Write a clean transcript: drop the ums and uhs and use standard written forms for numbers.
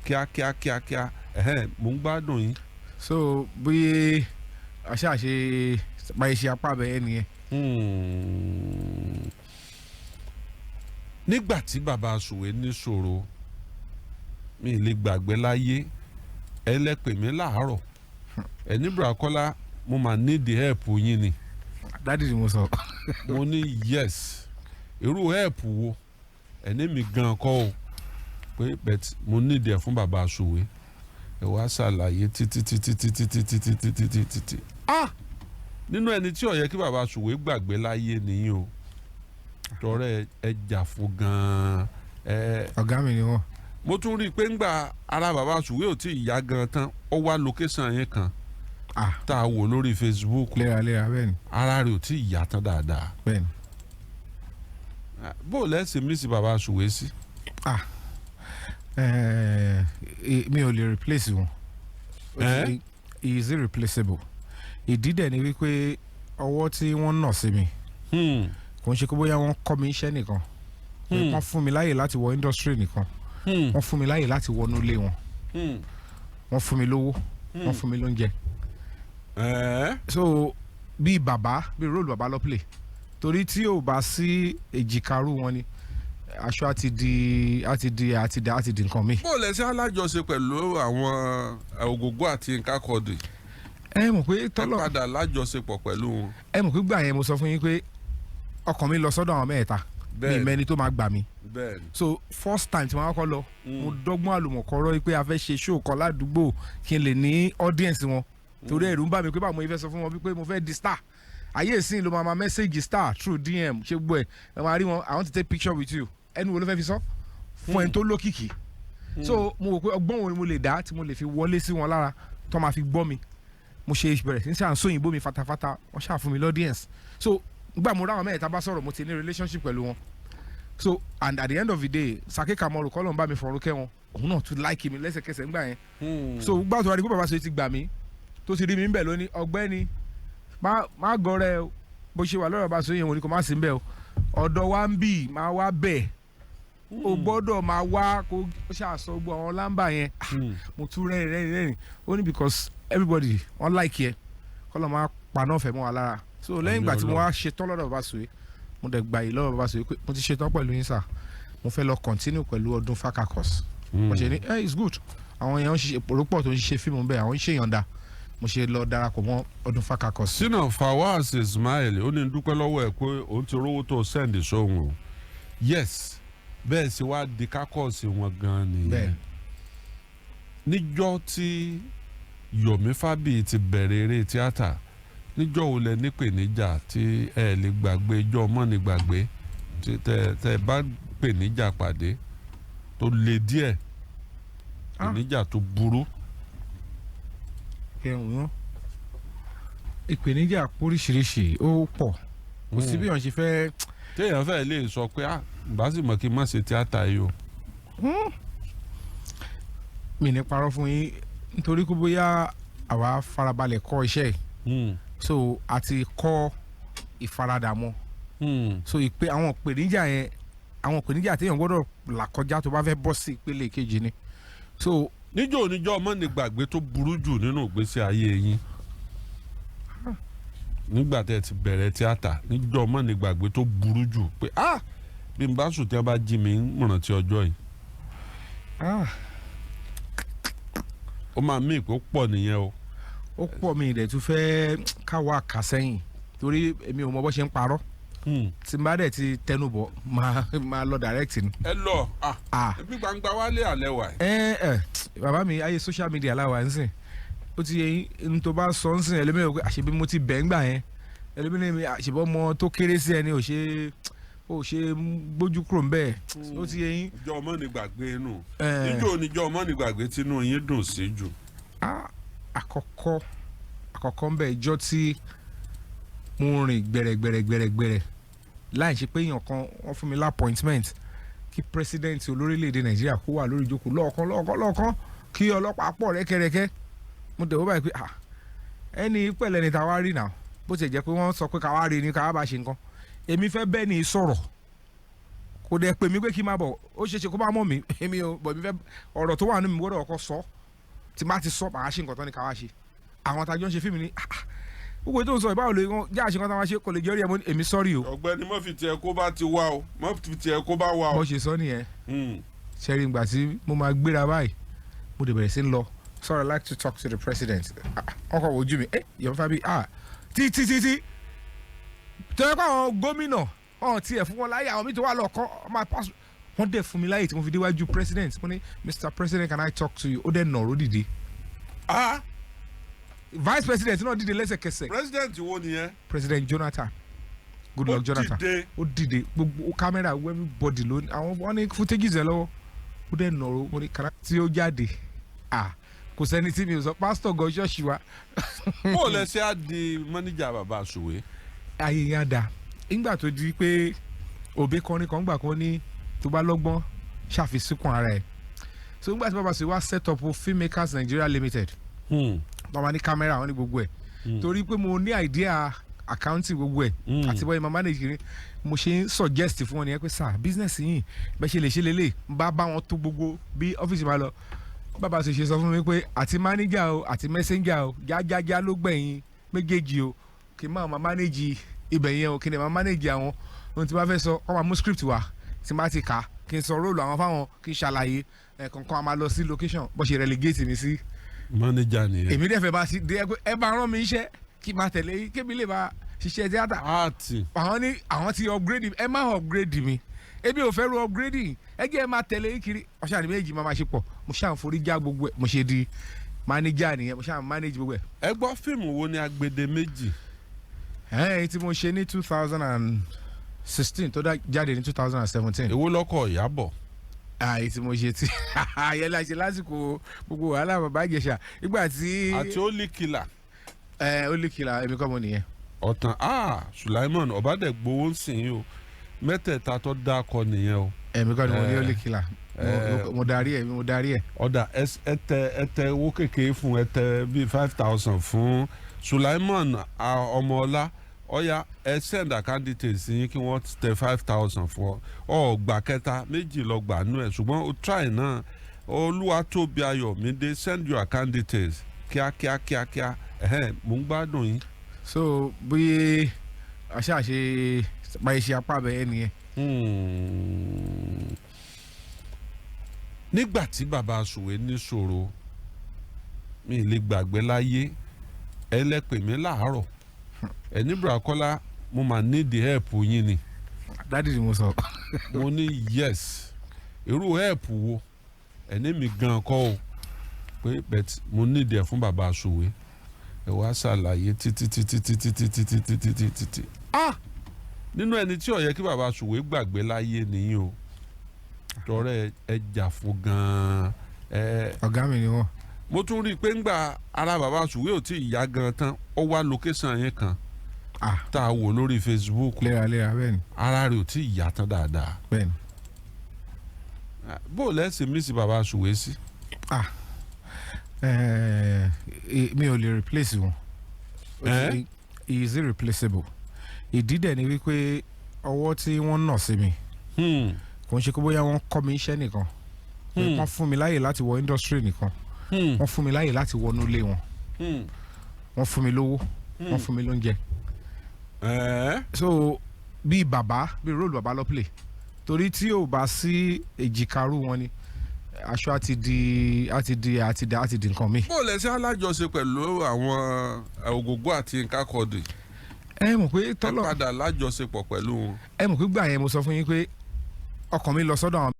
kíákíá mò ń gbádùn yín. so bí aṣáṣe báyìí ṣe apá bẹ́ẹ̀ nìyẹn. nígbà tí bàbá Suwe ní ṣòro mi lè gbàgbé láyé ẹlẹ́pẹ̀ mi láàárọ̀ ẹni Kola mo máa need help yín ni. dádì ni mo sọ. mo ní yes irú help wo ẹni mi gan kọ́ o pé bet mo need ẹ̀ fún bàbá Suwe ẹ wá ṣàlàyé títí nínú ẹni tí ó yẹ kí bàbá Suwe gbàgbé láyé nìyí o tọrẹ ẹ jà fún gan-an. ọ̀gá mi ni wọ́n. mo tún rí i pé ńgbà ara bàbá Suwe ò tí ì yá gan tán ó wá location yẹn kan tá a wò lórí Facebook léraléra bẹ́ẹ̀ ni ara rẹ̀ ò tí ì yá tán dáadáa. bẹ́ẹ̀ ni. bó o lẹ́sìn mí sí bàbá Suwe sí. mi ò lè replace wọn. he is irreplaceable. ìdí dẹ̀ ni wípé ọwọ́ tí wọ́n nà sí mi kò ń ṣe kó bóyá wọ́n kọ́ mi iṣẹ́ nìkan wọ́n fún mi láyè láti wọ industry nìkan wọ́n fún mi láyè láti wọnú ilé wọn wọ́n fún mi lówó wọ́n fún mi lóúnjẹ. so bí bàbá bí role bàbá lọ play torí tí ò bá sí èjìkárú wọn ni aṣọ àti di nǹkan mi. bó o lẹ sí alájọṣe pẹ̀lú àwọn Ògògó àti Nǹkan Kọ́dì. ẹ mọ̀ pé tọ́lọ̀ ẹ padà lájọṣepọ̀ pẹ̀lú wọn. ẹ mọ̀ pé gbà yẹn mo sọ fún yín pé ọkàn mi lọ sọ́dọ̀ àwọn mẹ́ẹ̀ta mi mẹ́ni tó máa gbà mí. so first time tí wọ́n kọ́ lọ mo dọ́gbọ́n àlùmọ̀kọ́rọ́ pé a fẹ́ ṣe show kan ládùúgbò kí n lè ní audience wọn torí ẹ̀rù ń bà mí pé báwo mo fẹ́ sọ fún wọn pé mo fẹ́ di star ayé ìsìn ló máa message star through DM ṣé gbọ́ ẹ̀ ẹ máa rí wọn I want to take picture with you ẹnu wo ló fẹ́ fi sọ fún ẹni tó lókìkí so mo wò pé ọgbọ́n wo ni mo lè dá tí mo lè fi wọlé sí wọn lára tó máa fi gbọ́ mi mo ṣe bẹ̀rẹ̀ sí ní sàn sóyìnbó mi fatafata wọ́n ṣáà fún mi l'audience so gbà mo ráwọn mẹ́ẹ̀ta bá sọ̀rọ̀ mo ti ní relationship pẹ̀lú wọn so and at the end of the day Sake Kamoru kọ́ ló ń bá mi fọ̀rọ̀ kẹ́ wọn òun náà tún like mi lẹ́sẹ̀kẹsẹ̀ ńgbà yẹn so gbà tó wá di pé bàbá Suwe ti gbà mí tó ti rí mi ń bẹ̀ lónìí ọgbẹ́ni má gọrẹ o bó ṣe wà lọ́rọ̀ bá Suwe yẹn wọn ni kò má sí ń bẹ̀ o ọ̀dọ̀ wa ń bì máa wá bẹ̀ o gbọ́dọ̀ máa wá kó ṣàṣọ gbọ́ àwọn lámbà yẹn mo tún rẹ́rìn ó ní because everybody wọ́n like yẹ kọ́ lọ́ máa paná ọ̀fẹ́ mọ́ wa lára so lẹ́yìn ìgbà tí mo wá ṣetán lọ́dọ̀ bàbá Suwe mo dẹ̀ gbà yìí lọ́dọ̀ bàbá Suwe pé mo ti ṣetán pẹ̀lú yín sà mo fẹ́ lọ continue pẹ̀lú ọdún Fakakos mo ṣe ní it's good àwọn èèyàn ń ṣiṣẹ́ pòrópọ̀ tó ń ṣiṣẹ́ fíìmù bẹ́ẹ̀ àwọn ń ṣe ìyọ̀ǹda mo ṣe lọ darapọ̀ mọ́ ọdún Fakakos. sínú Fawaz Ismail ó ní dúpẹ́ lọ́wọ́ ẹ̀ pé òun ti rówó tó send sóhun o yes bẹ́ẹ̀ sì wá di kákọ́ọ̀sì wọn gan-an nìyẹn níjọ́ tí Yomi Fabiyi ti bẹ̀rẹ̀ eré tíátà níjọ́ wo lẹ nípèníjà tí ẹ lè gbàgbé ijọ́ mọ́ni gbàgbé tẹ bá pèníjà pàdé tó le díẹ̀ ìpèníjà tó burú. ìpèníjà oríṣiríṣi ó pọ̀ kò sí bí wọ́n ṣe fẹ́. téèyàn fẹ́ lè sọ pé bá sì mọ̀ kí n má ṣe tíátà yìí o. mi ní parọ́ fún yín nítorí kó bóyá àwa farabalẹ̀ kọ́ iṣẹ́ so àti kọ́ ìfaradà mọ́ so àwọn ìpèníjà yẹn àwọn ìpèníjà téèyàn gbọ́dọ̀ là kọjá tó bá fẹ́ bọ́ sí ìpele kejì ni. so níjọ́ mọ́ni gbàgbé tó burú jù nínú ìgbésí ayé yín nígbà tẹ́ ti bẹ̀rẹ̀ tíátà níjọ́ mọ́ni gbàgbé tó burú jù pé bí n bá sùn tí wọ́n bá jí mi ń rántí ọjọ́ yìí. ó máa mí ìpè ó pọ̀ nìyẹn o. ó pọ̀ mi ìdẹ̀ tún fẹ́ káwa kà sẹ́yìn torí èmi ò mọ bó ṣe ń parọ́ tí n bá dẹ̀ ti tẹnu bọ̀ máa lọ direct ni. ẹ lọ ẹbí gbangba wálé àlẹ́ wà. bàbá mi ayé social media aláwa ń sìn ó ti yẹ n tó bá sọ ń sìn ẹlẹ́mìíràn pé àṣebí mo ti bẹ̀ ń gbà yẹn ẹlẹ́mìíràn àṣebí ọmọ tó kéré sí ẹni ò ṣe gbójú kúrò ń bẹ́ẹ̀ ó ti yẹ yín. ìjọ ọmọ ní gbàgbé inú níjọ ọmọ ní gbàgbé tínú yín dùn sí jù. àkọ́kọ́ ń bẹ ìjọ tí mo rìn gbẹ̀rẹ̀gbẹ̀rẹ̀ láì ṣe pé èèyàn kan wọ́n fún mi lápọ̀ìntmẹ́ǹt kí pírẹsidẹ́ǹtì olórílẹ̀‐èdè Nàìjíríà kó wà lórí ìjókòó lọ́ọ̀kan kí ọlọ́pàá pọ̀ rẹ́kẹrẹ́kẹ́ mo dẹ̀ wọ́n báyìí pé ẹni pẹ̀lẹ́ ni tàwa rí náà bó ti jẹ́ pé wọ́n sọ pé káwa rí ni káwa bá ṣe nǹkan èmi fẹ́ bẹ́ẹ̀ ni sọ̀rọ̀ kò dẹ̀ pè mí pé kí n máa bọ̀ ó ṣeéṣe kó bá mọ̀ mí èmi ò bọ̀ mi fẹ́ ọ̀rọ̀ tó wà nínú mi gbọ́dọ̀ ọkọ sọ tí má ti sọ màá ṣe nǹkan tán ní ká wá ṣe àwọn àtàjọ ń ṣe fíìmù ní gbogbo ètò ìsọ ìbáwò lè wọn jẹ́ àṣekọ́ táwọn ṣe kò lè jẹ́rìí ẹ̀mọ́ èmi sọ́rí o. ọ̀gbẹ́ni mọ́ fi tiẹ̀ kó bá ti wá o mọ́ fi tiẹ̀ kó bá wá o. bó ṣe sọ nìyẹn ṣẹ́rí ìgbà tí mo máa gbéra báyìí mo dẹ̀ bẹ̀rẹ̀ sí ń lọ sorry I'd like to talk to the president wọ́n kọ̀ wojú mi Yomi Fabiyi tí tẹ́lẹ̀ pé àwọn gómìnà ọ̀hún tiẹ̀ fún wọn láyé àwọn mi tó wà lọ́ọ̀kọ́ máa pass wọ́n dẹ̀ fún mi láyè tí mo fi déwájú president mo ní Mr. President can I talk to you ó dẹ̀ nà ọ̀rọ̀ dìde. Vice President náà dìde lẹ́sẹ̀kẹsẹ̀. President wo nìyẹn. President Jonathan Goodluck Jonathan ó dìde gbogbo kámẹ́rà everybody ló àwọn wọn ní footages ẹ lọ́wọ́ ó dẹ̀ nà ọ̀rọ̀ mo ní kàrà tí ó jáde kò sẹ́ni tí mi ò sọ pásítọ̀ gan ṣọ́ọ̀ṣì wa. bó o lẹ ṣe á di mọ́níjà Baba Suwe. ayé yẹn á da nígbà tó di pé òbí kọrin kan gbà kan ní tó bá lọ́gbọ́n ṣàfisíkùn ara ẹ̀ so nígbà tí Baba Suwe wá set up Filmmakers Nigeria Limited wọ́n máa ní kámẹ́rà wọn ní gbogbo ẹ̀ torí pé mo ní idea accounting gbogbo ẹ̀ àti bọ́yìí máa manage kiri mo ṣe ń suggest fún wọn nìyẹn pé sir business yìí bẹ́ẹ̀ ṣe lè ṣe lélẹ̀ ń bá wọn tó gbogbo bí ọ́fíìsì máa lọ Baba Suwe ṣe sọ fún mi pé àti manager o àti messenger o jájájá ló gbẹ̀yìn méjèèjì o kì í máa manage ibẹ̀ yẹn o kì í máa manage àwọn ohun tí wọ́n fẹ́ sọ wọ́n máa mú script wá tí n bá ti kà kí n sọ róòlù àwọn fáwọn kí n ṣàlàyé kankan a máa lọ sí location bó ṣe relegate mi sí. manager nìyẹn. èmi dẹ̀ fẹ́ bá ti dé ẹ bá rán mi iṣẹ́ kí n máa tẹ̀lé kébí lè bá ṣiṣẹ́ tíátà. àwọn ti upgrade ẹ má upgrade mi ebi ò fẹ́ ru upgrade ẹ jẹ́ ẹ máa tẹ̀lé kiri ọ̀ṣà ni méjì máa ṣe pọ̀ mo ṣáà forí já gbogbo ẹ̀ mo ṣe di manager nìyẹn mo ṣáà manage gbogbo ẹ̀. ẹ gbọ́ fíìmù wo ni Agbede méjì. èyí tí mo ṣe ní 2016 tó jáde ní 2017. èwo lọ́kọ̀ Ìyábọ̀. èyí tí mo ṣe tí ayẹlẹ ṣe lásìkò gbogbo wàhálà Bàbá Ìjẹ̀ṣà nígbà tí. àti Olíkìlà. Olíkìlà èmi kọ́ mo nìyẹn. ọ̀tàn Sulaiman ọ̀bádẹ́gbowó ń sìn yín o mẹ́tẹ̀ẹ̀ta tó dákọ nìyẹn o. èmi kọ́ ni mo ní Olíkìlà mo darí ẹ̀. ọ̀dà ẹtẹ owó kékeré fún ẹtẹ bíi 5,000 fún Sulaiman ọmọọlá ọ̀ya ẹ send account details yín kí wọ́n tẹ 5,000 fún ọ gbà kẹta méjì lọ gbà nú ẹ ṣùgbọ́n o try náà Olúwatóbi Ayọ̀mídé send your account details kíákíá mò ń gbádùn yín. so bí àṣàṣe báyìí ṣe apá bẹ́ẹ̀ nìyẹn. nígbà tí Baba Suwe níṣòro mi lè gbàgbé láyé ẹlẹ́pẹ̀ mi láàárọ̀ ẹni Bùràkọ́lá mo máa need help yín ni. dádì ni mo sọ. mo ní yes irú help wo ẹni mi gan kọ́ o pé bet mo need ẹ̀ fún Baba Suwe ẹ wá ṣàlàyé títí nínú ẹni tí ó yẹ kí Baba Suwe gbàgbé láyé nìyí o tọrẹ ẹ jà fún gan-an. ọ̀gá mi ni wọ́n. mo tún rí i pé ńgbà ara Baba Suwe ò tí ì yá gan tán ó wá location yẹn kan tá a wò lórí Facebook léraléra bẹ́ẹ̀ ni ara rẹ̀ ò tí ì yá tán dáadáa. bẹ́ẹ̀ ni. bó o lẹ́sìn mí sí Baba Suwe sí. mi ò lè replace wọn. he is irreplaceable. ìdí dẹ̀ ni wípé ọwọ́ tí wọ́n nà sí mi kò ń ṣe kó bóyá wọ́n kọ́ mi iṣẹ́ nìkan wọ́n fún mi láyè láti wọ industry nìkan wọ́n fún mi láyè láti wọnú ilé wọn wọ́n fún mi lówó wọ́n fún mi lóúnjẹ. so bí róòlù bàbá lọ play torí tí ò bá sí èjìkárú wọn ni aṣọ àti di nǹkan mi. bó lẹ ṣe alájọṣe pẹ̀lú àwọn Ògògó àti Nǹkan Kọ́dì. ẹ mọ̀ pé tọ́lọ̀ ẹ padà lájọṣepọ̀ pẹ̀lú wọn. ẹ mọ̀ pé gbà yẹn mo sọ fún yín pé ọkàn mi lọ sọ́dọ̀ àwọn.